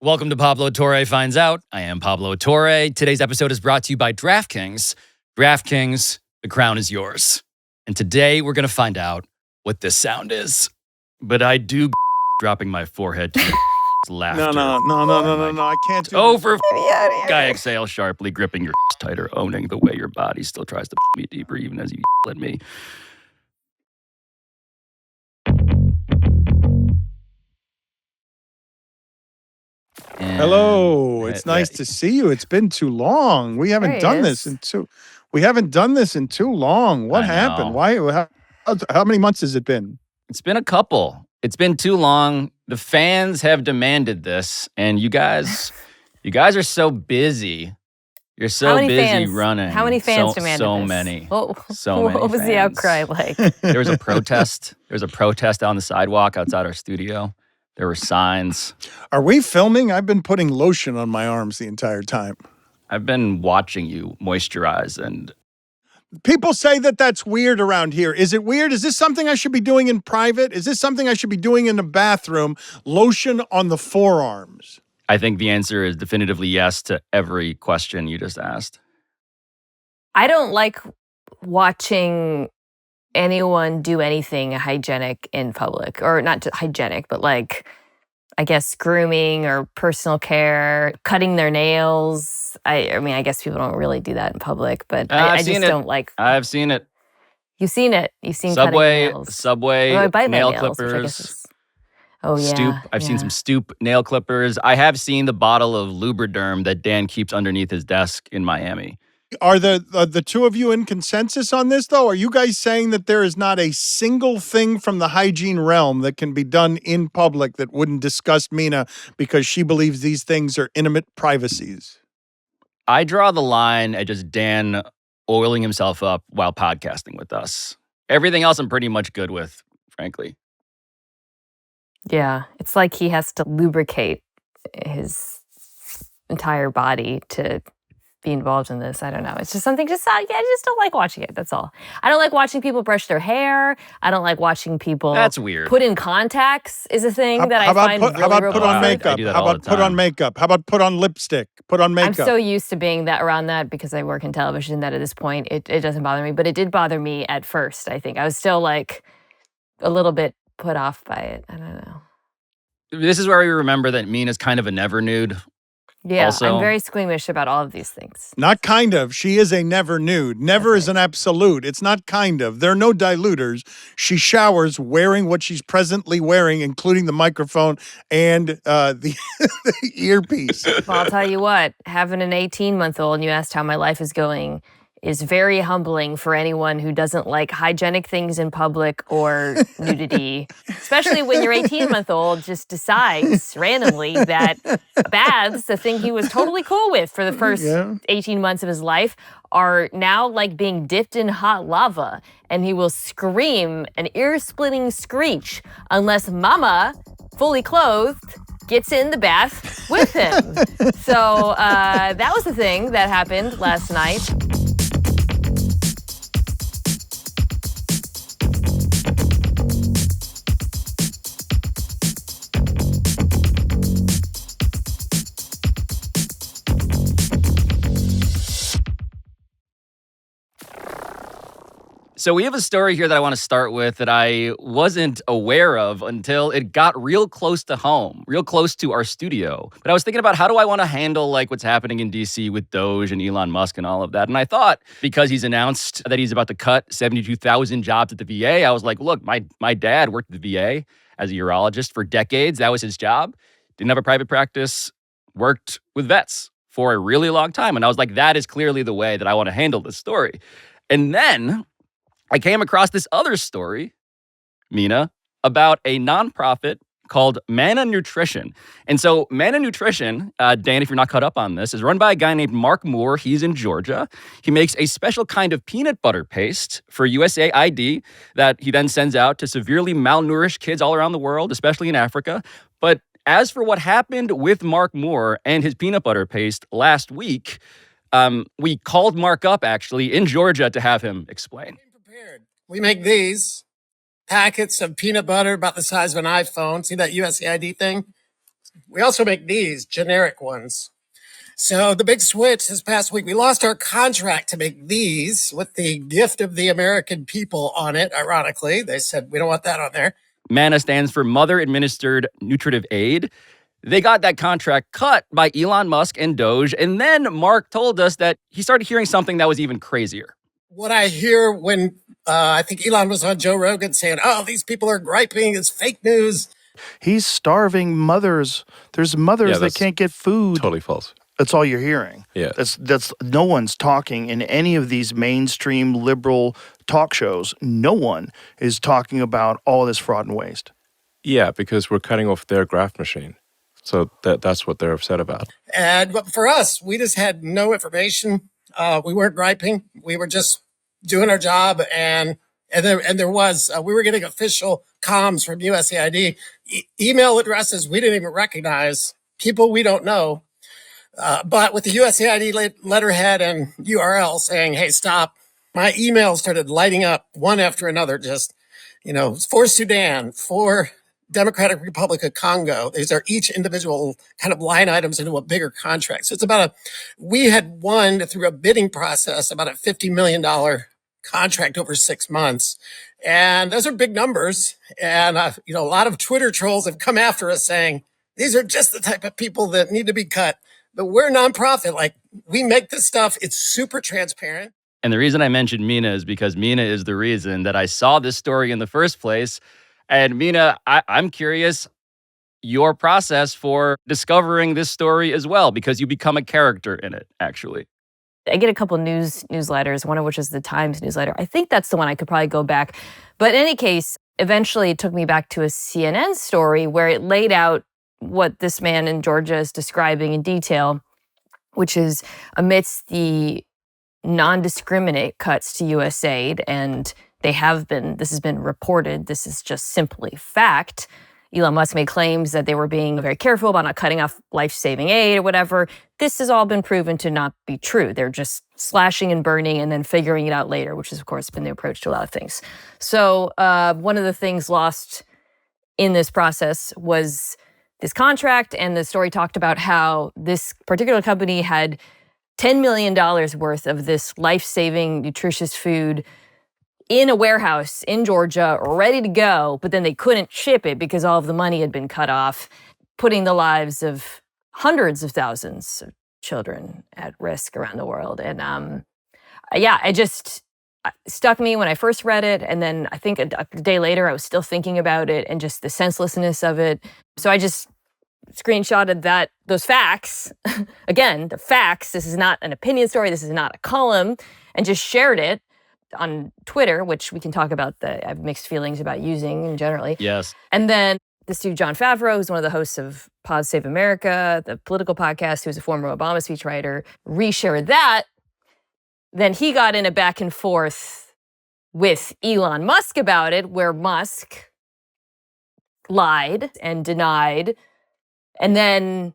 Welcome to Pablo Torre Finds Out. I am Pablo Torre. Today's episode is brought to you by DraftKings. DraftKings, the crown is yours. And today we're going to find out what this sound is. But I do dropping my forehead to laughter. No, I can't do Over. I exhale sharply, gripping your tighter, owning the way your body still tries to me deeper even as you at me. Hello, it's nice to see you. It's been too long. We haven't done this in too long. What happened? Why? How many months has it been? It's been a couple. It's been too long. The fans have demanded this, and you guys are so busy. You're so busy fans? running. How many fans demanded so this? Many. What Many was the outcry like? There was a protest. There was a protest on the sidewalk outside our studio. There were signs. Are we filming? I've been putting lotion on my arms the entire time. I've been watching you moisturize, and people say that that's weird around here. Is it weird? Is this something I should be doing in private? Is this something I should be doing in the bathroom? Lotion on the forearms. I think the answer is definitively yes to every question you just asked. I don't like watching anyone do anything hygienic in public, or not hygienic, but like, I guess, grooming or personal care, cutting their nails. I mean, I guess people don't really do that in public, but I just don't like. I've seen it. You've seen it. You've seen Subway, cutting nails. Subway, I bite my nail nails, clippers. Oh, yeah. Stoop. I've seen some Stoop nail clippers. I have seen the bottle of Lubriderm that Dan keeps underneath his desk in Miami. Are the two of you in consensus on this, though? Are you guys saying that there is not a single thing from the hygiene realm that can be done in public that wouldn't disgust Mina because she believes these things are intimate privacies? I draw the line at just Dan oiling himself up while podcasting with us. Everything else I'm pretty much good with, frankly. Yeah, it's like he has to lubricate his entire body to be involved in this. I don't know. It's just something, I just don't like watching it. That's all. I don't like watching people brush their hair. I don't like watching people. That's weird. Put in contacts is a thing that I find really How about repulsive. put on makeup? How about put on makeup? How about put on lipstick? Put on makeup. I'm so used to being around that because I work in television that at this point it doesn't bother me. But it did bother me at first, I think. I was still like a little bit put off by it. I don't know. This is where we remember that Mina's kind of a never nude. Yeah, also, I'm very squeamish about all of these things. Not kind of. She is a never nude. Never is an absolute. It's not kind of. There are no diluters. She showers wearing what she's presently wearing, including the microphone and the earpiece. Well, I'll tell you what, having an 18-month-old and you asked how my life is going is very humbling for anyone who doesn't like hygienic things in public or nudity, especially when your 18-month-old just decides randomly that baths, the thing he was totally cool with for the first 18 months of his life, are now like being dipped in hot lava. And he will scream an ear-splitting screech unless mama, fully clothed, gets in the bath with him. So that was the thing that happened last night. So we have a story here that I want to start with that I wasn't aware of until it got real close to home, real close to our studio. But I was thinking about how do I want to handle like what's happening in DC with DOGE and Elon Musk and all of that. And I thought because he's announced that he's about to cut 72,000 jobs at the VA, I was like, look, my dad worked at the VA as a urologist for decades. That was his job. Didn't have a private practice, worked with vets for a really long time. And I was like, that is clearly the way that I want to handle this story. And then I came across this other story, Mina, about a nonprofit called Mina Nutrition. And so Mina Nutrition, Dan, if you're not caught up on this, is run by a guy named Mark Moore. He's in Georgia. He makes a special kind of peanut butter paste for USAID that he then sends out to severely malnourished kids all around the world, especially in Africa. But as for what happened with Mark Moore and his peanut butter paste last week, we called Mark up, actually, in Georgia to have him explain. We make these packets of peanut butter about the size of an iPhone. See that USAID thing? We also make these generic ones. So the big switch this past week, we lost our contract to make these with the gift of the American people on it. Ironically, they said, we don't want that on there. MANA stands for Mother Administered Nutritive Aid. They got that contract cut by Elon Musk and DOGE, and then Mark told us that he started hearing something that was even crazier. What I hear when I think Elon was on Joe Rogan saying, oh, these people are griping, it's fake news. He's starving mothers. There's mothers that can't get food. Totally false. That's all you're hearing. Yeah. That's no one's talking in any of these mainstream liberal talk shows. No one is talking about all this fraud and waste. Yeah, because we're cutting off their graft machine. So that's what they're upset about. But for us, we just had no information. We weren't griping. We were just doing our job. And there was, we were getting official comms from USAID, email addresses we didn't even recognize, people we don't know. But with the USAID letterhead and URL saying, hey, stop, my emails started lighting up one after another, just, for Sudan, for Democratic Republic of Congo. These are each individual kind of line items into a bigger contract. So it's we had won through a bidding process about a $50 million contract over 6 months. And those are big numbers. And, a lot of Twitter trolls have come after us saying, these are just the type of people that need to be cut. But we're a nonprofit. Like, we make this stuff. It's super transparent. And the reason I mentioned Mina is because Mina is the reason that I saw this story in the first place. And Mina, I'm curious your process for discovering this story as well, because you become a character in it, actually. I get a couple newsletters, one of which is the Times newsletter. I think that's the one I could probably go back. But in any case, eventually it took me back to a CNN story where it laid out what this man in Georgia is describing in detail, which is amidst the non-discriminate cuts to USAID, and this has been reported, this is just simply fact. Elon Musk made claims that they were being very careful about not cutting off life-saving aid or whatever. This has all been proven to not be true. They're just slashing and burning and then figuring it out later, which has, of course, been the approach to a lot of things. So one of the things lost in this process was this contract, and the story talked about how this particular company had $10 million worth of this life-saving, nutritious food in a warehouse in Georgia, ready to go, but then they couldn't ship it because all of the money had been cut off, putting the lives of hundreds of thousands of children at risk around the world. And it just stuck me when I first read it. And then I think a day later, I was still thinking about it and just the senselessness of it. So I just screenshotted those facts. Again, the facts. This is not an opinion story. This is not a column. And just shared it on Twitter, which we can talk about. I have mixed feelings about using generally. Yes. And then this dude, Jon Favreau, who's one of the hosts of Pod Save America, the political podcast, who's a former Obama speechwriter, reshared that. Then he got in a back and forth with Elon Musk about it, where Musk lied and denied. And then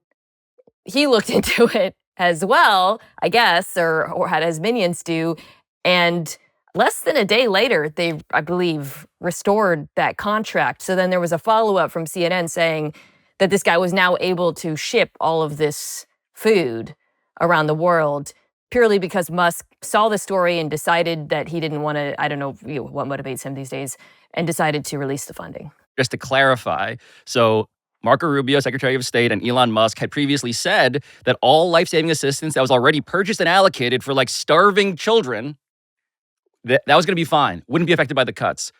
he looked into it as well, I guess, or had his minions do. And less than a day later, they, I believe, restored that contract. So then there was a follow-up from CNN saying that this guy was now able to ship all of this food around the world purely because Musk saw the story and decided that he didn't want to, I don't know what motivates him these days, and decided to release the funding. Just to clarify, so Marco Rubio, Secretary of State, and Elon Musk had previously said that all life-saving assistance that was already purchased and allocated for starving children, that was going to be fine, wouldn't be affected by the cuts.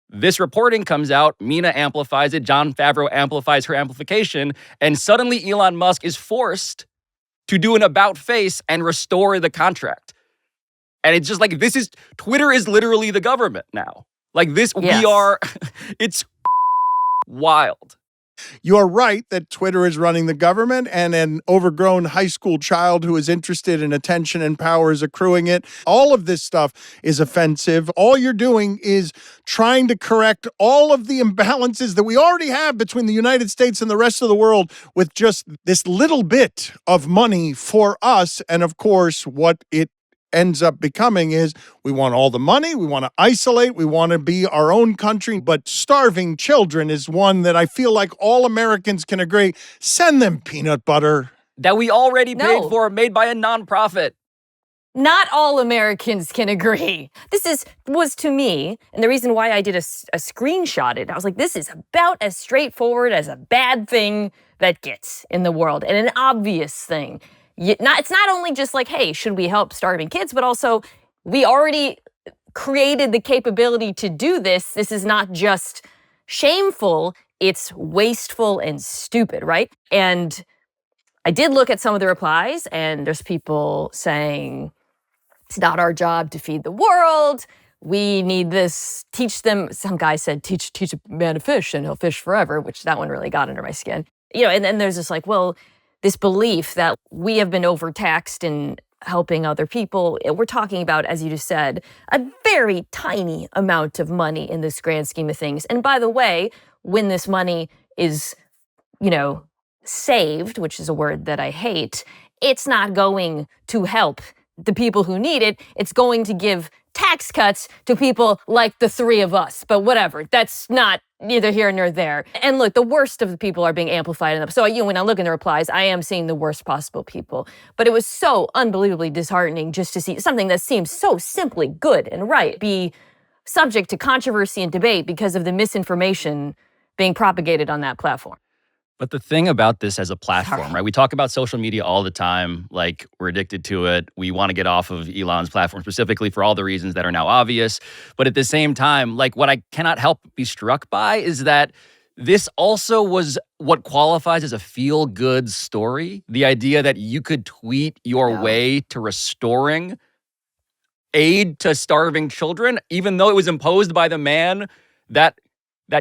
This reporting comes out, Mina amplifies it, Jon Favreau amplifies her amplification, and suddenly Elon Musk is forced to do an about face and restore the contract. And it's just Twitter is literally the government now. Yes. It's wild. You're right that Twitter is running the government, and an overgrown high school child who is interested in attention and power is accruing it. All of this stuff is offensive. All you're doing is trying to correct all of the imbalances that we already have between the United States and the rest of the world with just this little bit of money for us. And of course, what it ends up becoming is we want all the money, we want to isolate, we want to be our own country, but starving children is one that I feel like all Americans can agree, send them peanut butter. That we already paid No. for, made by a nonprofit. Not all Americans can agree. This was to me, and the reason why I did a screenshot it, I was like, this is about as straightforward as a bad thing that gets in the world, and an obvious thing. It's not only just like, hey, should we help starving kids, but also we already created the capability to do this. This is not just shameful, it's wasteful and stupid, right? And I did look at some of the replies, and there's people saying, it's not our job to feed the world. We need this, teach them. Some guy said, teach a man to fish and he'll fish forever, which that one really got under my skin. And then there's this like, well, this belief that we have been overtaxed in helping other people. We're talking about, as you just said, a very tiny amount of money in this grand scheme of things. And by the way, when this money is, saved, which is a word that I hate, it's not going to help the people who need it. It's going to give tax cuts to people like the three of us. But whatever, that's not neither here nor there. And look, the worst of the people are being amplified enough. So when I look in the replies, I am seeing the worst possible people. But it was so unbelievably disheartening just to see something that seems so simply good and right be subject to controversy and debate because of the misinformation being propagated on that platform. But the thing about this as a platform, right? We talk about social media all the time, like we're addicted to it. We want to get off of Elon's platform specifically for all the reasons that are now obvious. But at the same time, like what I cannot help but be struck by is that this also was what qualifies as a feel-good story. The idea that you could tweet your way to restoring aid to starving children, even though it was imposed by the man that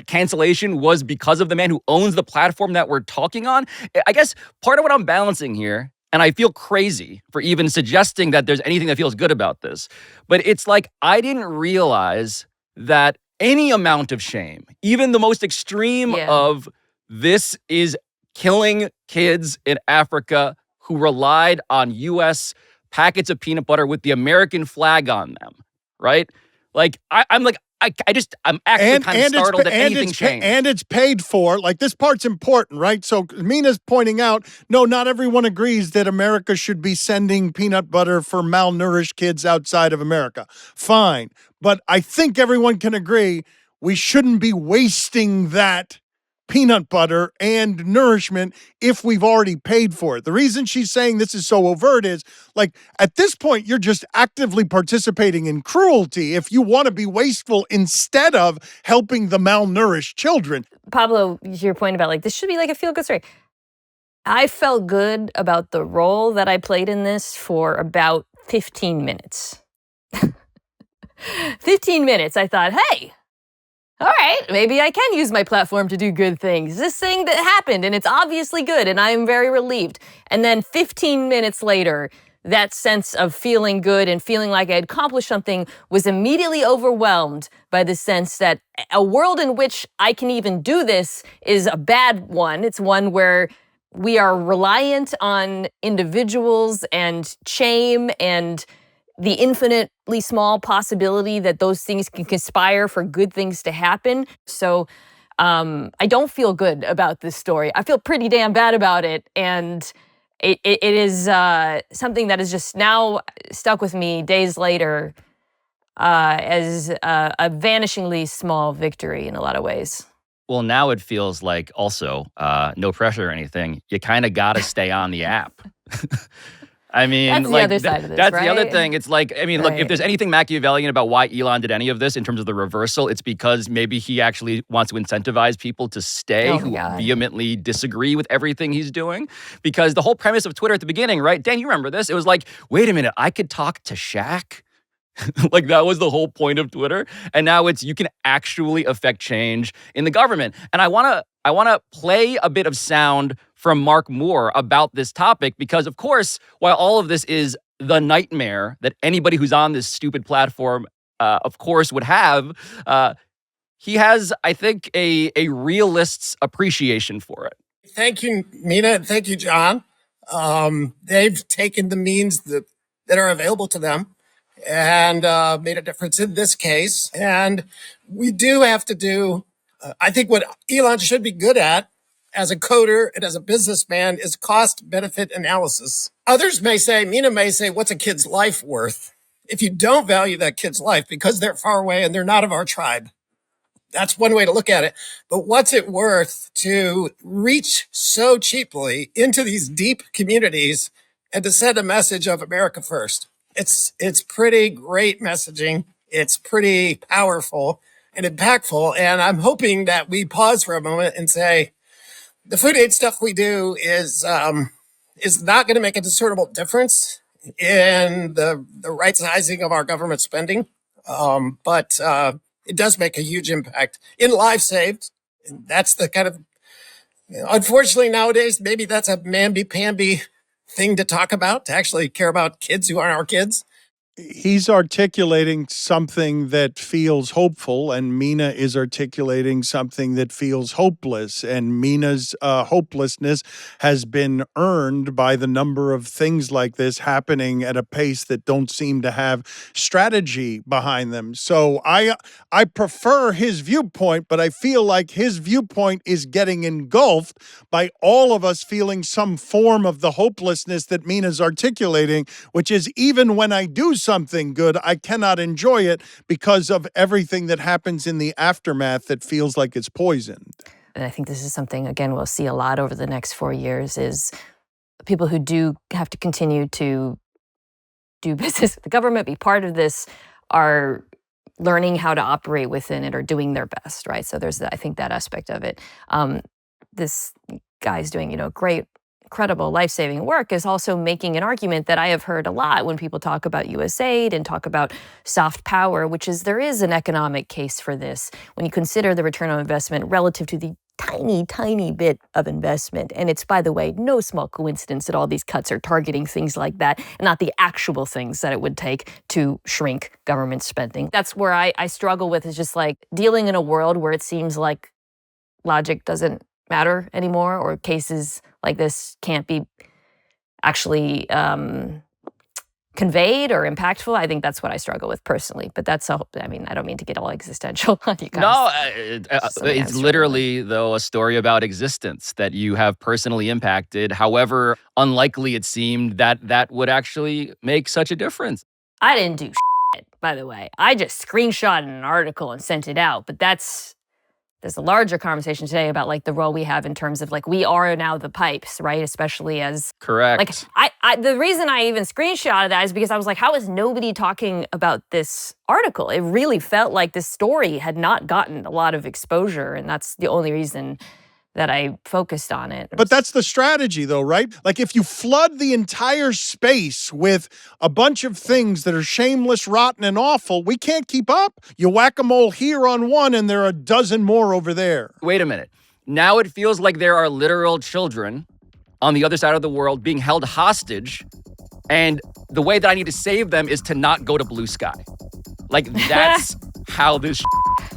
cancellation was because of the man who owns the platform that we're talking on. I guess part of what I'm balancing here, and I feel crazy for even suggesting that there's anything that feels good about this, but it's like I didn't realize that any amount of shame, even the most extreme of this is killing kids in Africa who relied on U.S. packets of peanut butter with the American flag on them, right? Like, I'm actually kind of startled that anything changed. And it's paid for. Like, this part's important, right? So Mina's pointing out, no, not everyone agrees that America should be sending peanut butter for malnourished kids outside of America. Fine. But I think everyone can agree we shouldn't be wasting that peanut butter and nourishment if we've already paid for it. The reason she's saying this is so overt is, like, at this point, you're just actively participating in cruelty if you want to be wasteful instead of helping the malnourished children. Pablo, to your point about, like, this should be like a feel-good story. I felt good about the role that I played in this for about 15 minutes. 15 minutes, I thought, hey, all right, maybe I can use my platform to do good things. This thing that happened, and it's obviously good, and I am very relieved. And then 15 minutes later, that sense of feeling good and feeling like I had accomplished something was immediately overwhelmed by the sense that a world in which I can even do this is a bad one. It's one where we are reliant on individuals and shame and the infinitely small possibility that those things can conspire for good things to happen. So I don't feel good about this story. I feel pretty damn bad about it. And it is something that is just now stuck with me days later as a vanishingly small victory in a lot of ways. Well, now it feels like also no pressure or anything. You kind of got to stay on the app. I mean, that's the other side of this, that's right? the other thing. It's like, I mean, look, if there's anything Machiavellian about why Elon did any of this in terms of the reversal, it's because maybe he actually wants to incentivize people to stay who vehemently disagree with everything he's doing. Because the whole premise of Twitter at the beginning, right? Dan, you remember this? It was like, wait a minute, I could talk to Shaq? Like, that was the whole point of Twitter. And now it's you can actually affect change in the government. And I want to play a bit of sound from Mark Moore about this topic because, of course, while all of this is the nightmare that anybody who's on this stupid platform, of course, would have, he has, I think, a realist's appreciation for it. Thank you, Mina, and thank you, John. They've taken the means that are available to them and made a difference in this case. And we do have to do, I think what Elon should be good at as a coder and as a businessman is cost benefit analysis. Others may say, Mina may say, what's a kid's life worth? If you don't value that kid's life because they're far away and they're not of our tribe, that's one way to look at it. But what's it worth to reach so cheaply into these deep communities and to send a message of America first? It's pretty great messaging. It's pretty powerful and impactful. And I'm hoping that we pause for a moment and say, the food aid stuff we do is not going to make a discernible difference in the right sizing of our government spending. But it does make a huge impact in lives saved. And that's the kind of, unfortunately nowadays, maybe that's a mamby-pamby thing to talk about, to actually care about kids who aren't our kids. He's articulating something that feels hopeful, and Mina is articulating something that feels hopeless. And Mina's hopelessness has been earned by the number of things like this happening at a pace that don't seem to have strategy behind them. So I prefer his viewpoint, but I feel like his viewpoint is getting engulfed by all of us feeling some form of the hopelessness that Mina's articulating, which is even when I do something good, I cannot enjoy it because of everything that happens in the aftermath that feels like it's poisoned. And I think this is something, again, we'll see a lot over the next 4 years, is people who do have to continue to do business with the government, be part of this, are learning how to operate within it or doing their best, right? So there's, I think, that aspect of it. This guy's doing, great, incredible life-saving work, is also making an argument that I have heard a lot when people talk about USAID and talk about soft power, which is there is an economic case for this when you consider the return on investment relative to the tiny, tiny bit of investment. And it's, by the way, no small coincidence that all these cuts are targeting things like that and not the actual things that it would take to shrink government spending. That's where I struggle with, is just like dealing in a world where it seems like logic doesn't matter anymore, or cases like this can't be actually conveyed or impactful. I think that's what I struggle with personally. But that's I don't mean to get all existential on you guys. No, it's literally, though, a story about existence that you have personally impacted. However unlikely it seemed that would actually make such a difference. I didn't do shit, by the way. I just screenshotted an article and sent it out. But there's a larger conversation today about like the role we have in terms of like we are now the pipes, right? Especially as correct. Like the reason I even screenshotted that is because I was like, how is nobody talking about this article? It really felt like this story had not gotten a lot of exposure, and that's the only reason that I focused on it. But that's the strategy, though, right? Like if you flood the entire space with a bunch of things that are shameless, rotten, and awful, we can't keep up. You whack-a-mole here on one, and there are a dozen more over there. Wait a minute. Now it feels like there are literal children on the other side of the world being held hostage, and the way that I need to save them is to not go to Blue Sky. Like, that's how this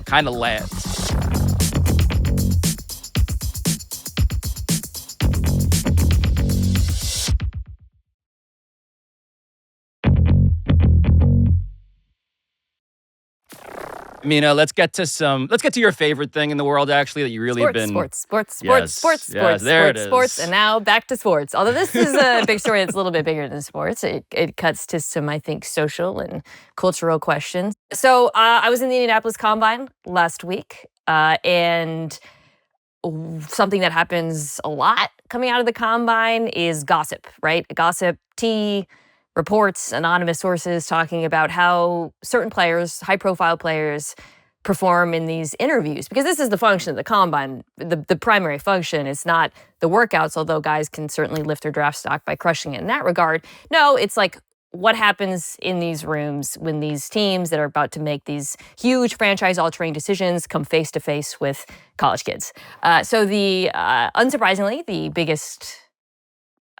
kind of lands. Mina, let's get to your favorite thing in the world, actually, that you really have been... Sports. There it is. Sports, and now back to sports. Although this is a big story that's a little bit bigger than sports. It cuts to some, I think, social and cultural questions. So I was in the Indianapolis Combine last week, and something that happens a lot coming out of the Combine is gossip, right? Gossip, tea, reports, anonymous sources talking about how certain players, high-profile players, perform in these interviews. Because this is the function of the Combine. The primary function is not the workouts, although guys can certainly lift their draft stock by crushing it in that regard. No, it's like what happens in these rooms when these teams that are about to make these huge franchise-altering decisions come face-to-face with college kids. So unsurprisingly, the biggest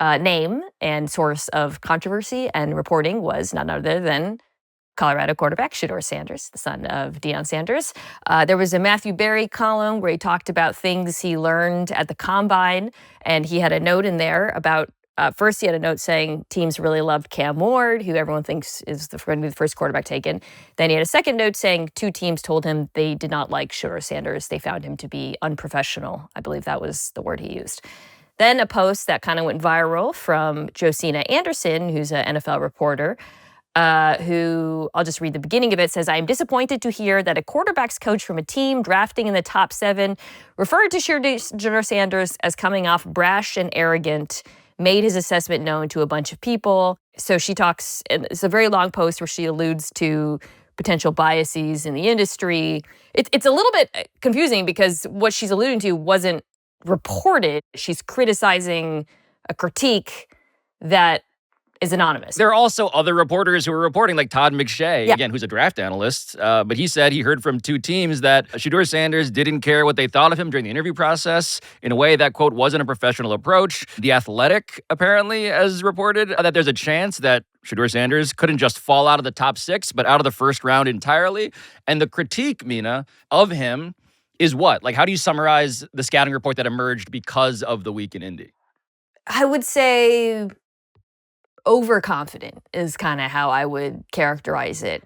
name and source of controversy and reporting was none other than Colorado quarterback Shedeur Sanders, the son of Deion Sanders. There was a Matthew Berry column where he talked about things he learned at the Combine, and he had a note in there about First, he had a note saying teams really loved Cam Ward, who everyone thinks is going to be the first quarterback taken. Then he had a second note saying 2 teams told him they did not like Shedeur Sanders. They found him to be unprofessional. I believe that was the word he used. Then a post that kind of went viral from Josina Anderson, who's an NFL reporter, who, I'll just read the beginning of it, says, "I am disappointed to hear that a quarterbacks coach from a team drafting in the top 7 referred to Shedeur Sanders as coming off brash and arrogant, made his assessment known to a bunch of people." So she talks, and it's a very long post where she alludes to potential biases in the industry. It's a little bit confusing because what she's alluding to wasn't reported. She's criticizing a critique that is anonymous. There are also other reporters who are reporting, like Todd McShay, Yeah. again, who's a draft analyst. But he said he heard from 2 teams that Shedeur Sanders didn't care what they thought of him during the interview process in a way that, quote, wasn't a professional approach. The Athletic, apparently, has reported that there's a chance that Shedeur Sanders couldn't just fall out of the top 6, but out of the first round entirely. And the critique, Mina, of him is what? Like, how do you summarize the scouting report that emerged because of the week in Indy? I would say overconfident is kind of how I would characterize it.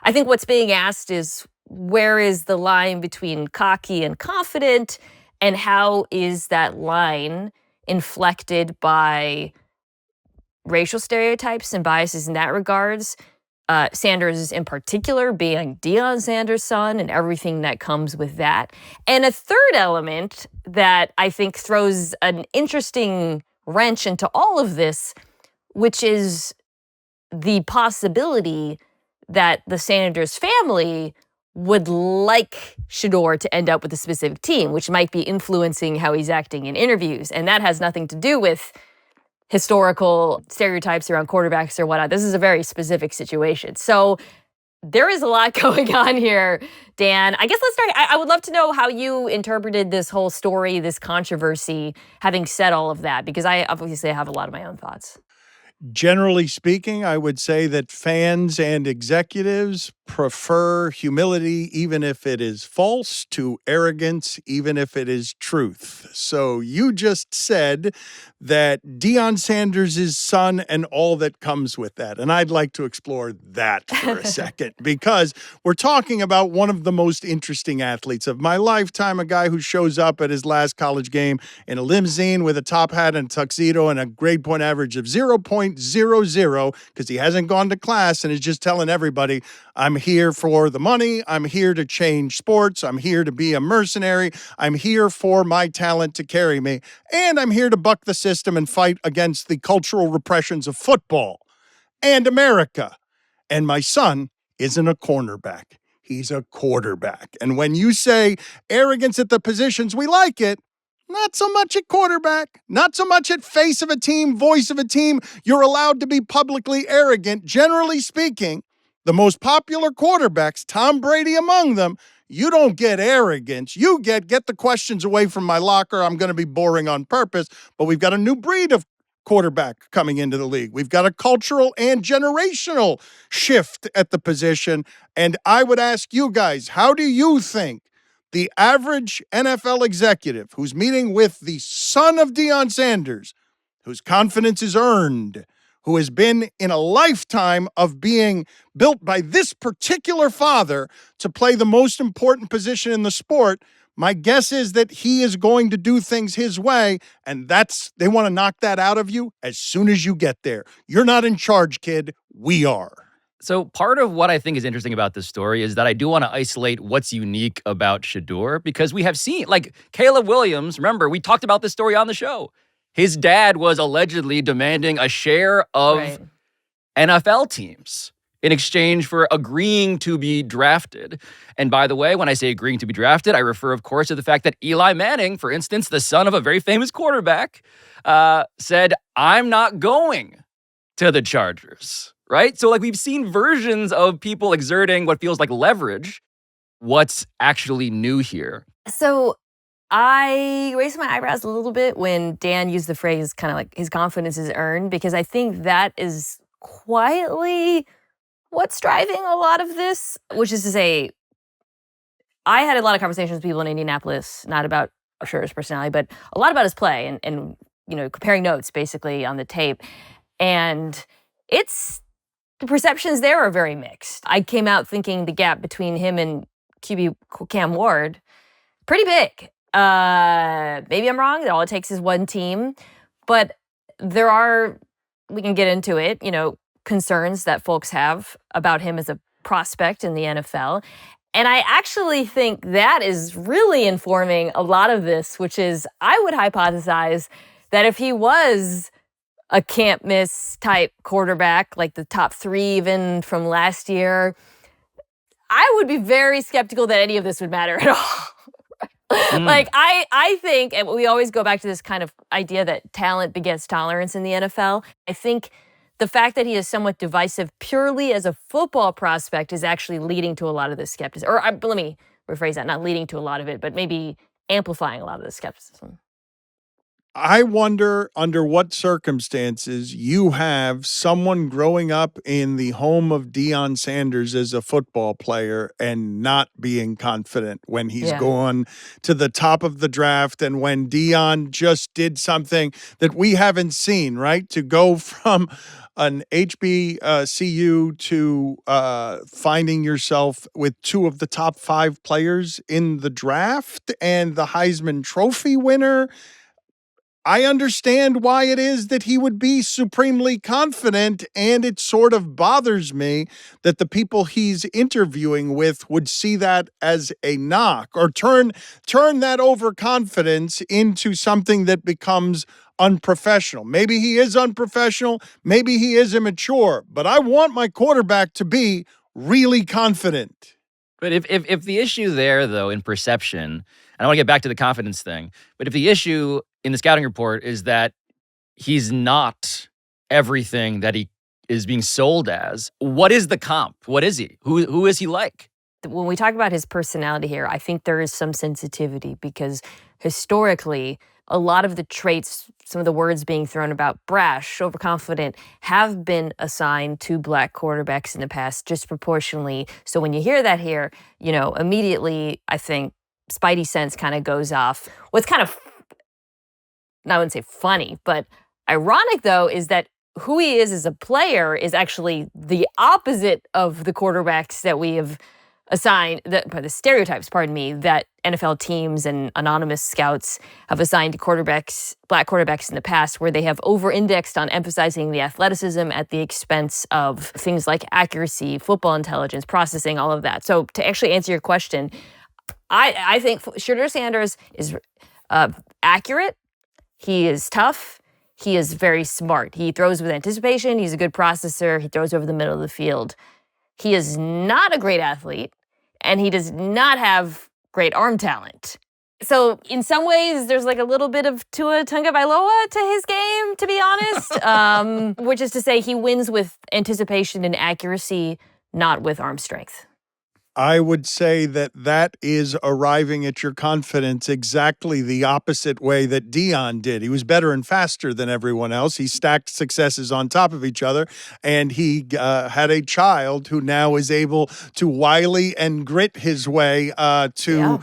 I think what's being asked is, where is the line between cocky and confident, and how is that line inflected by racial stereotypes and biases in that regards? Sanders in particular being Deion Sanders' son and everything that comes with that. And a third element that I think throws an interesting wrench into all of this, which is the possibility that the Sanders family would like Shedeur to end up with a specific team, which might be influencing how he's acting in interviews. And that has nothing to do with historical stereotypes around quarterbacks or whatnot. This is a very specific situation. So there is a lot going on here, Dan. I guess let's start. I would love to know how you interpreted this whole story, this controversy, having said all of that, because I obviously have a lot of my own thoughts. Generally speaking, I would say that fans and executives prefer humility, even if it is false, to arrogance, even if it is truth. So you just said that Deion Sanders' son and all that comes with that. And I'd like to explore that for a second, because we're talking about one of the most interesting athletes of my lifetime, a guy who shows up at his last college game in a limousine with a top hat and a tuxedo and a grade point average of 0.00 because he hasn't gone to class and is just telling everybody, I'm here for the money. I'm here to change sports. I'm here to be a mercenary. I'm here for my talent to carry me. And I'm here to buck the system and fight against the cultural repressions of football and America. And my son isn't a cornerback. He's a quarterback. And when you say arrogance at the positions, we like it. Not so much at quarterback, not so much at face of a team, voice of a team. You're allowed to be publicly arrogant. Generally speaking, the most popular quarterbacks, Tom Brady among them, you don't get arrogance. You get the questions away from my locker. I'm going to be boring on purpose. But we've got a new breed of quarterback coming into the league. We've got a cultural and generational shift at the position. And I would ask you guys, how do you think the average NFL executive who's meeting with the son of Deion Sanders, whose confidence is earned, who has been in a lifetime of being built by this particular father to play the most important position in the sport, my guess is that he is going to do things his way, and they want to knock that out of you as soon as you get there. You're not in charge, kid. We are. So part of what I think is interesting about this story is that I do want to isolate what's unique about Shedeur, because we have seen, like, Caleb Williams, remember, we talked about this story on the show. His dad was allegedly demanding a share of NFL teams in exchange for agreeing to be drafted. And by the way, when I say agreeing to be drafted, I refer, of course, to the fact that Eli Manning, for instance, the son of a very famous quarterback, said, I'm not going to the Chargers, right? So, like, we've seen versions of people exerting what feels like leverage. What's actually new here? So I raised my eyebrows a little bit when Dan used the phrase kind of like his confidence is earned, because I think that is quietly what's driving a lot of this, which is to say, I had a lot of conversations with people in Indianapolis, not about Shedeur's personality, but a lot about his play and comparing notes basically on the tape. And the perceptions there are very mixed. I came out thinking the gap between him and QB Cam Ward, pretty big. Maybe I'm wrong. All it takes is one team. But we can get into it, concerns that folks have about him as a prospect in the NFL. And I actually think that is really informing a lot of this, which is I would hypothesize that if he was a can't miss type quarterback, like the top 3 even from last year, I would be very skeptical that any of this would matter at all. Like, I think, and we always go back to this kind of idea that talent begets tolerance in the NFL. I think the fact that he is somewhat divisive purely as a football prospect is actually leading to a lot of this skepticism. Or let me rephrase that, not leading to a lot of it, but maybe amplifying a lot of the skepticism. I wonder under what circumstances you have someone growing up in the home of Deion Sanders as a football player and not being confident when he's going to the top of the draft and when Deion just did something that we haven't seen, right? To go from an HBCU to finding yourself with 2 of the top 5 players in the draft and the Heisman Trophy winner. I understand why it is that he would be supremely confident, and it sort of bothers me that the people he's interviewing with would see that as a knock or turn that overconfidence into something that becomes unprofessional. Maybe he is unprofessional, maybe he is immature, but I want my quarterback to be really confident. But if the issue there, though, in perception, and I want to get back to the confidence thing, but if the issue in the scouting report is that he's not everything that he is being sold as, what is the comp? What is he? Who is he like? When we talk about his personality here, I think there is some sensitivity because historically, a lot of the traits, some of the words being thrown about brash, overconfident, have been assigned to Black quarterbacks in the past disproportionately. So when you hear that here, immediately, I think spidey sense kind of goes off. What's kind of, I wouldn't say funny, but ironic, though, is that who he is as a player is actually the opposite of the quarterbacks that we have assigned, the stereotypes, that NFL teams and anonymous scouts have assigned to Black quarterbacks in the past, where they have over-indexed on emphasizing the athleticism at the expense of things like accuracy, football intelligence, processing, all of that. So to actually answer your question, I think Shedeur Sanders is accurate. He is tough. He is very smart. He throws with anticipation. He's a good processor. He throws over the middle of the field. He is not a great athlete, and he does not have great arm talent. So in some ways, there's like a little bit of Tua Tagovailoa to his game, to be honest, which is to say he wins with anticipation and accuracy, not with arm strength. I would say that is arriving at your confidence exactly the opposite way that Deion did. He was better and faster than everyone else. He stacked successes on top of each other, and he had a child who now is able to wily and grit his way to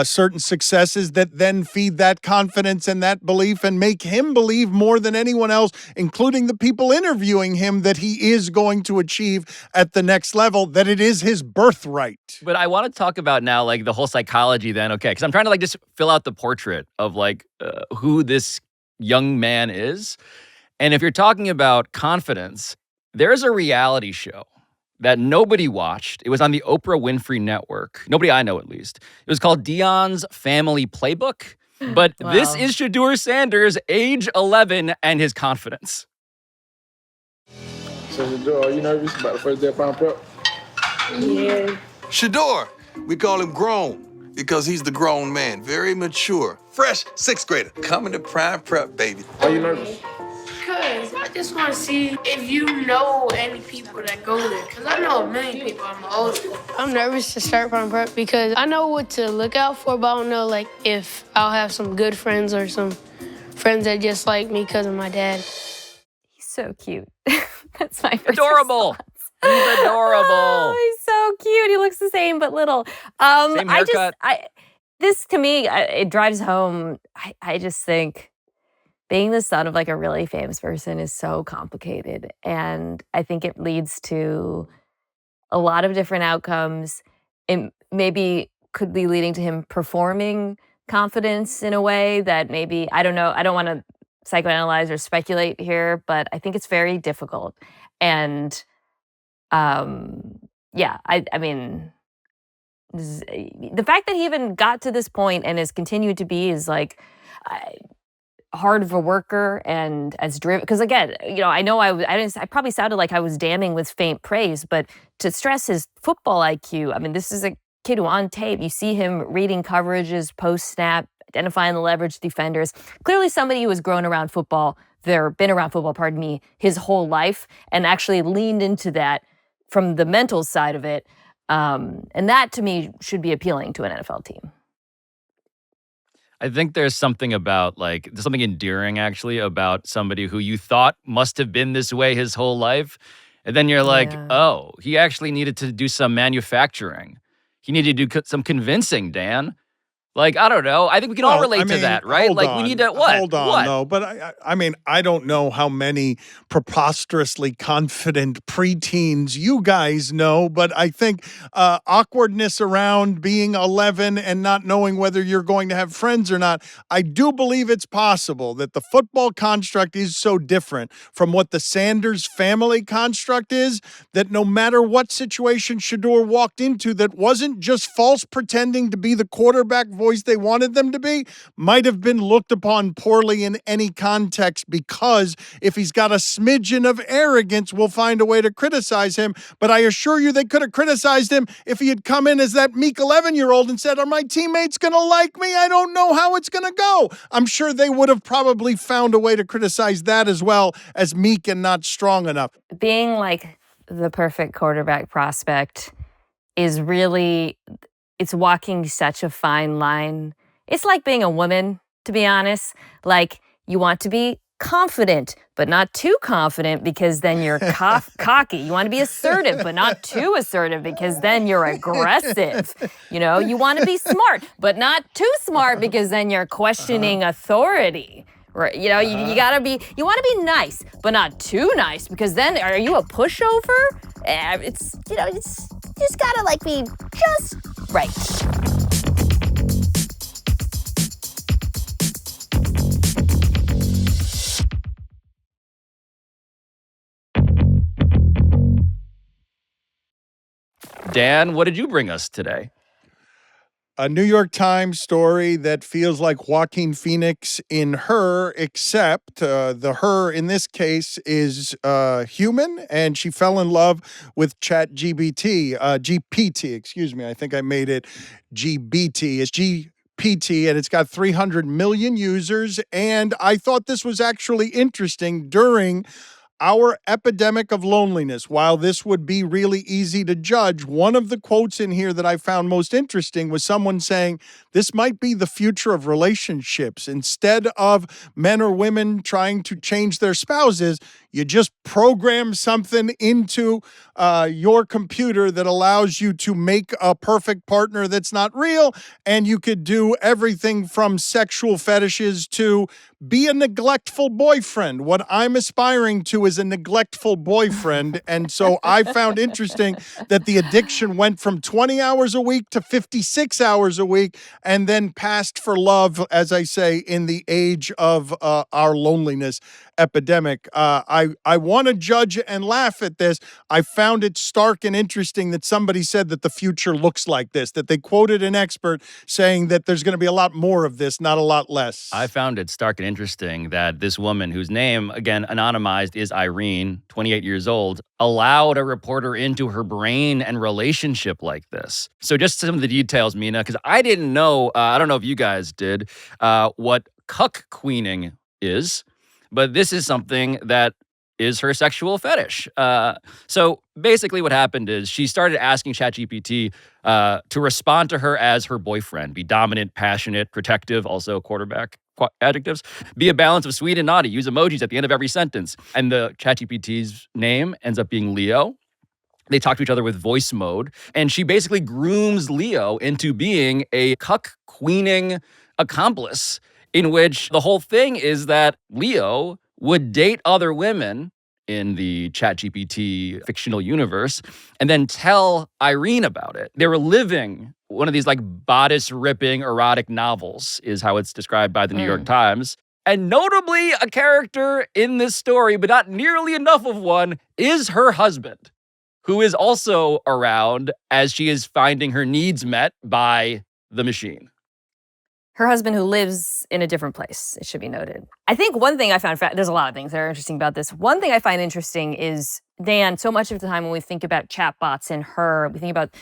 certain successes that then feed that confidence and that belief and make him believe more than anyone else, including the people interviewing him, that he is going to achieve at the next level, that it is his birthright. But I want to talk about now, like, the whole psychology then, okay? Because I'm trying to, like, just fill out the portrait of, like, who this young man is. And if you're talking about confidence, there's a reality show that nobody watched. It was on the Oprah Winfrey Network. Nobody I know, at least. It was called Deion's Family Playbook. But this is Shedeur Sanders, age 11, and his confidence. So, Shedeur, are you nervous about the first day of prime prep? Yeah. Shedeur, we call him grown because he's the grown man, very mature, fresh 6th grader, coming to prime prep, baby. Why you nervous? Because I just want to see if you know any people that go there. Because I know a million people. I'm old. I'm nervous to start prime prep because I know what to look out for, but I don't know if I'll have some good friends or some friends that just like me because of my dad. He's so cute. That's my first Adorable. response. He's adorable. Oh, he's so cute. He looks the same but little. Same haircut. This to me, it drives home. I just think being the son of like a really famous person is so complicated. And I think it leads to a lot of different outcomes. It maybe could be leading to him performing confidence in a way that maybe, I don't know, I don't want to psychoanalyze or speculate here, but I think it's very difficult. And yeah, I mean, the fact that he even got to this point and has continued to be is like hard of a worker and as driven. Because again, I know I probably sounded like I was damning with faint praise, but to stress his football IQ, I mean, this is a kid who on tape, you see him reading coverages post snap, identifying the leverage defenders. Clearly somebody who has grown around football, been around football, pardon me, his whole life and actually leaned into that from the mental side of it. And that to me should be appealing to an NFL team. I think there's something about there's something endearing actually about somebody who you thought must have been this way his whole life. And then you're like, oh, he actually needed to do some manufacturing. He needed to do some convincing, Dan. Like, I don't know. I think we can all relate to that, right? We need to, what? Hold on, though. But I mean, I don't know how many preposterously confident preteens you guys know, but I think awkwardness around being 11 and not knowing whether you're going to have friends or not, I do believe it's possible that the football construct is so different from what the Sanders family construct is, that no matter what situation Shedeur walked into that wasn't just false pretending to be the quarterback voice they wanted them to be, might have been looked upon poorly in any context, because if he's got a smidgen of arrogance, we'll find a way to criticize him. But I assure you they could have criticized him if he had come in as that meek 11-year-old and said, are my teammates going to like me? I don't know how it's going to go. I'm sure they would have probably found a way to criticize that as well as meek and not strong enough. Being like the perfect quarterback prospect is really, it's walking such a fine line. It's like being a woman, to be honest. Like, you want to be confident, but not too confident because then you're cocky. You want to be assertive, but not too assertive because then you're aggressive. You want to be smart, but not too smart because then you're questioning authority. Right? You want to be nice, but not too nice because then are you a pushover? It's you just gotta be just right. Dan, what did you bring us today? A New York Times story that feels like Joaquin Phoenix in Her, except the her in this case is human, and she fell in love with ChatGPT. GPT, excuse me. I think I made it GBT. It's GPT, and it's got 300 million users. And I thought this was actually interesting during our epidemic of loneliness. While this would be really easy to judge, one of the quotes in here that I found most interesting was someone saying, this might be the future of relationships. Instead of men or women trying to change their spouses, you just program something into your computer that allows you to make a perfect partner that's not real, and you could do everything from sexual fetishes to be a neglectful boyfriend. What I'm aspiring to is a neglectful boyfriend. And so I found interesting that the addiction went from 20 hours a week to 56 hours a week, and then passed for love, as I say, in the age of our loneliness epidemic. I want to judge and laugh at this. I found it stark and interesting that somebody said that the future looks like this, that they quoted an expert saying that there's going to be a lot more of this, not a lot less. I found it stark and interesting that this woman, whose name, again, anonymized, is Irene, 28 years old, allowed a reporter into her brain and relationship like this. So just some of the details, Mina, because I didn't know, I don't know if you guys did, what cuckqueaning is, but this is something that is her sexual fetish. So basically what happened is she started asking ChatGPT to respond to her as her boyfriend, be dominant, passionate, protective, also quarterback adjectives, be a balance of sweet and naughty, use emojis at the end of every sentence. And the ChatGPT's name ends up being Leo. They talk to each other with voice mode, and she basically grooms Leo into being a cuck-queening accomplice in which the whole thing is that Leo would date other women in the ChatGPT fictional universe and then tell Irene about it. They were living one of these like bodice-ripping erotic novels, is how it's described by the New York Times. And notably, a character in this story, but not nearly enough of one, is her husband, who is also around as she is finding her needs met by the machine. Her husband who lives in a different place, it should be noted. I think one thing I found, there's a lot of things that are interesting about this. One thing I find interesting is, Dan, so much of the time when we think about chatbots and her, we think about,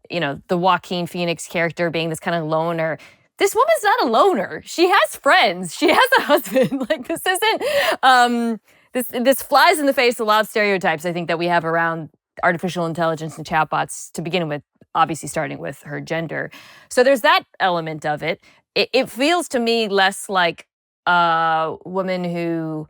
the Joaquin Phoenix character being this kind of loner. This woman's not a loner. She has friends. She has a husband. Like, this isn't, this flies in the face a lot of stereotypes, I think, that we have around artificial intelligence and chatbots to begin with, obviously starting with her gender. So there's that element of it. It feels to me less like a woman who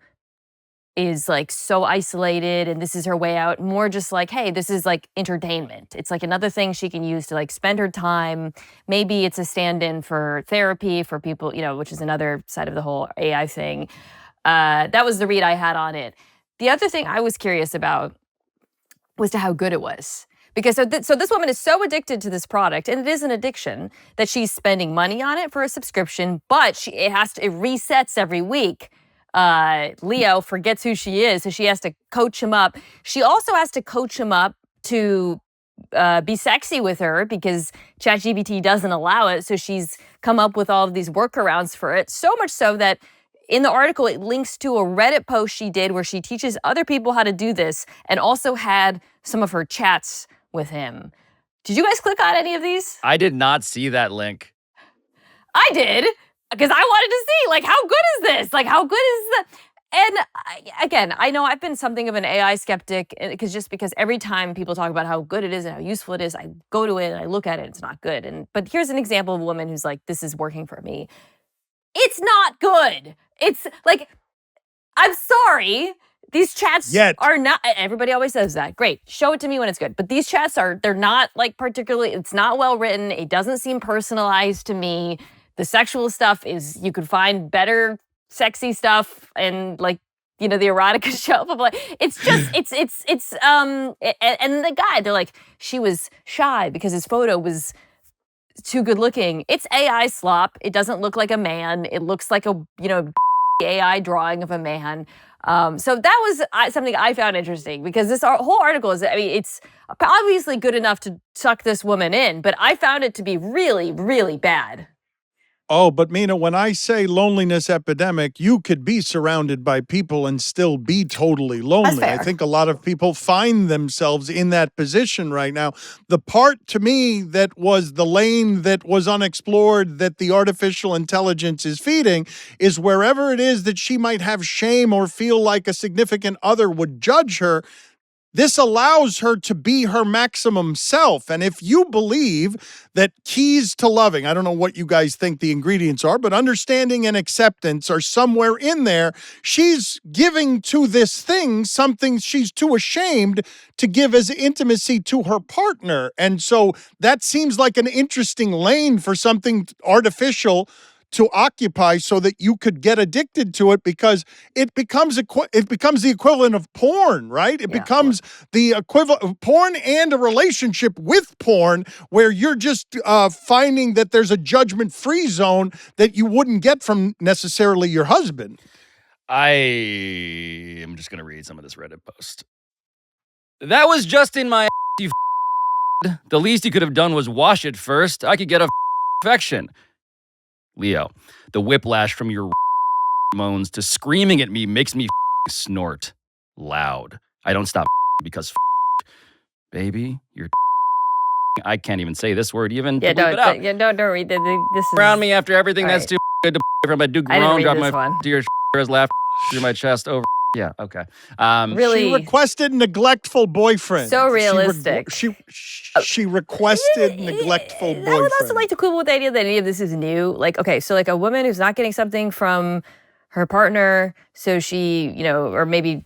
is like so isolated and this is her way out, more just like, hey, this is like entertainment. It's like another thing she can use to like spend her time. Maybe it's a stand-in for therapy for people, which is another side of the whole AI thing. That was the read I had on it. The other thing I was curious about was to how good it was. Because so this woman is so addicted to this product, and it is an addiction, that she's spending money on it for a subscription, but it resets every week. Leo forgets who she is, so she has to coach him up. She also has to coach him up to be sexy with her because ChatGPT doesn't allow it, so she's come up with all of these workarounds for it, so much so that in the article, it links to a Reddit post she did where she teaches other people how to do this and also had some of her chats with him. Did you guys click on any of these? I did not see that link. I did, because I wanted to see, like, how good is this? Like, how good is that? And again, I know I've been something of an AI skeptic because every time people talk about how good it is and how useful it is, I go to it and I look at it, it's not good. But here's an example of a woman who's like, this is working for me. It's not good. It's like, I'm sorry. These chats are not, everybody always says that. Great, show it to me when it's good. But these chats they're not like particularly, it's not well written. It doesn't seem personalized to me. The sexual stuff you could find better sexy stuff and like, the erotica shelf of like, it's just, and the guy, they're like, she was shy because his photo was too good looking. It's AI slop. It doesn't look like a man. It looks like a, AI drawing of a man. So that was something I found interesting because this whole article it's obviously good enough to suck this woman in, but I found it to be really, really bad. Oh, but Mina, when I say loneliness epidemic, you could be surrounded by people and still be totally lonely. I think a lot of people find themselves in that position right now. The part to me that was the lane that was unexplored that the artificial intelligence is feeding is wherever it is that she might have shame or feel like a significant other would judge her. This allows her to be her maximum self. And if you believe that keys to loving, I don't know what you guys think the ingredients are, but understanding and acceptance are somewhere in there, she's giving to this thing something she's too ashamed to give as intimacy to her partner. And so that seems like an interesting lane for something artificial to occupy so that you could get addicted to it because it becomes the equivalent of porn, right? It becomes the equivalent of porn and a relationship with porn where you're just finding that there's a judgment-free zone that you wouldn't get from necessarily your husband. I am just going to read some of this Reddit post. That was just in my you The least you could have done was wash it first. I could get a infection. Leo, the whiplash from your moans to screaming at me makes me snort loud. I don't stop because baby, you're I can't even say this word even. Yeah, don't read this. Is around me after everything that's too good to from. I do groan, drop my to your as laugh through my chest over. Yeah, okay. Really, she requested neglectful boyfriend. So realistic. She requested neglectful boyfriend. I would also like to quibble with the idea that any of this is new. Like, okay, so like a woman who's not getting something from her partner, so she, or maybe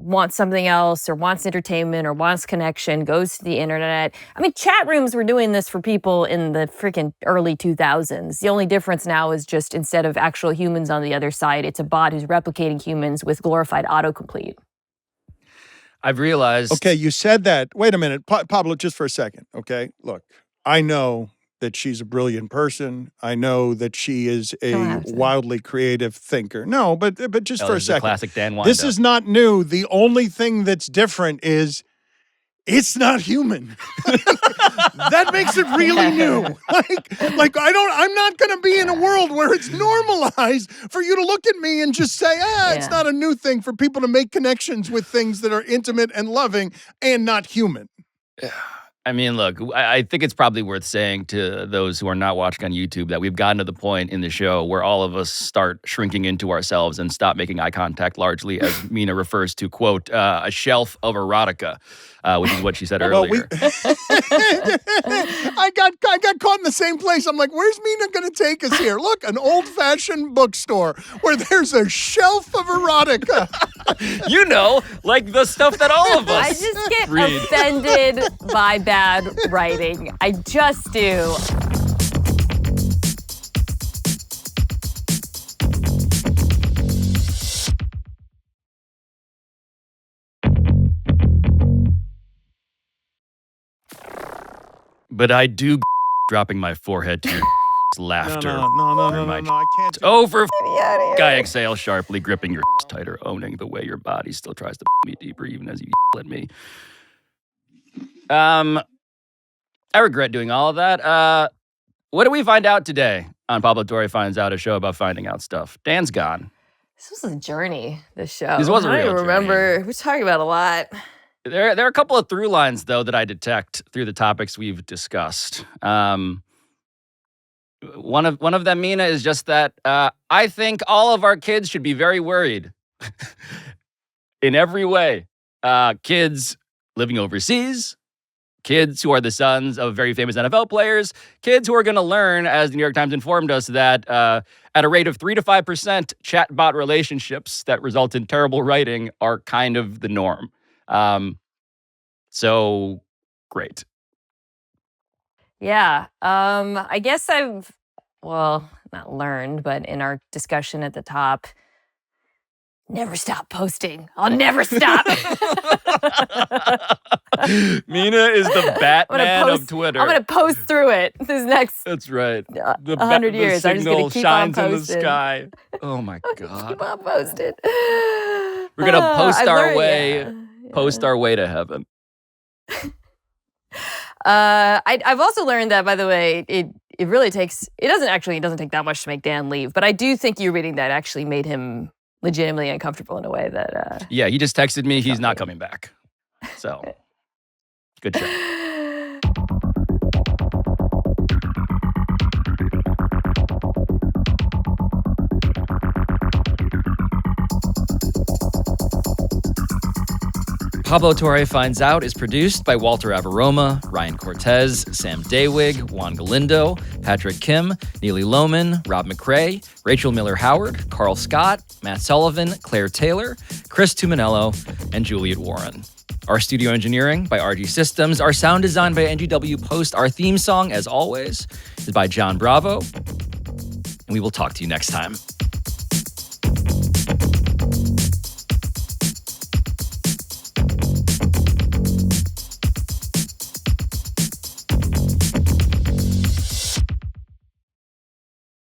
wants something else or wants entertainment or wants connection, goes to the internet. I mean, chat rooms were doing this for people in the freaking early 2000s. The only difference now is just instead of actual humans on the other side, it's a bot who's replicating humans with glorified autocomplete. I've realized. Okay, you said that. Wait a minute, Pablo, just for a second. Okay, look, I know that she's a brilliant person. I know that she is a wildly creative thinker. No, but just for a second. Classic Dan Wind This is not new. The only thing that's different is it's not human. That makes it really new. I'm not going to be in a world where it's normalized for you to look at me and just say, it's not a new thing for people to make connections with things that are intimate and loving and not human. I mean, look, I think it's probably worth saying to those who are not watching on YouTube that we've gotten to the point in the show where all of us start shrinking into ourselves and stop making eye contact, largely, as Mina refers to, quote, a shelf of erotica, which is what she said earlier. I got caught in the same place. I'm like, where's Mina going to take us here? Look, an old-fashioned bookstore where there's a shelf of erotica. You know, like the stuff that all of us I just get read. offended by bad writing. I just do. But I do dropping my forehead to your laughter. No, I can't. Over. I exhale sharply, gripping your tighter, owning the way your body still tries to me deeper, even as you at me. I regret doing all of that. What did we find out today on Pablo Torre Finds Out, a show about finding out stuff? Dan's gone. This was a journey, this show. This was a real I don't even remember. journey. We're talking about a lot. There are a couple of through lines, though, that I detect through the topics we've discussed. One of them, Mina, is just that I think all of our kids should be very worried in every way. Kids living overseas, kids who are the sons of very famous NFL players, kids who are going to learn, as the New York Times informed us, that at a rate of 3 to 5%, chatbot relationships that result in terrible writing are kind of the norm. So great. Yeah. I guess I've, not learned, but in our discussion at the top, never stop posting. I'll never stop. Mina is the Batman of Twitter. I'm going to post through it this next That's right. 100 years. I'm just going to keep on posting. Shines in the sky. Oh my God. Keep on posting. We're going to post our way to heaven. I've also learned that, by the way, it really takes, it doesn't take that much to make Dan leave, but I do think you reading that actually made him legitimately uncomfortable in a way that yeah, he just texted me he's not coming back. So good show. Pablo Torre Finds Out is produced by Walter Avaroma, Ryan Cortez, Sam Daywig, Juan Galindo, Patrick Kim, Neely Lohman, Rob McRae, Rachel Miller-Howard, Carl Scott, Matt Sullivan, Claire Taylor, Chris Tuminello, and Juliet Warren. Our studio engineering by RG Systems. Our sound design by NGW Post. Our theme song, as always, is by John Bravo. And we will talk to you next time.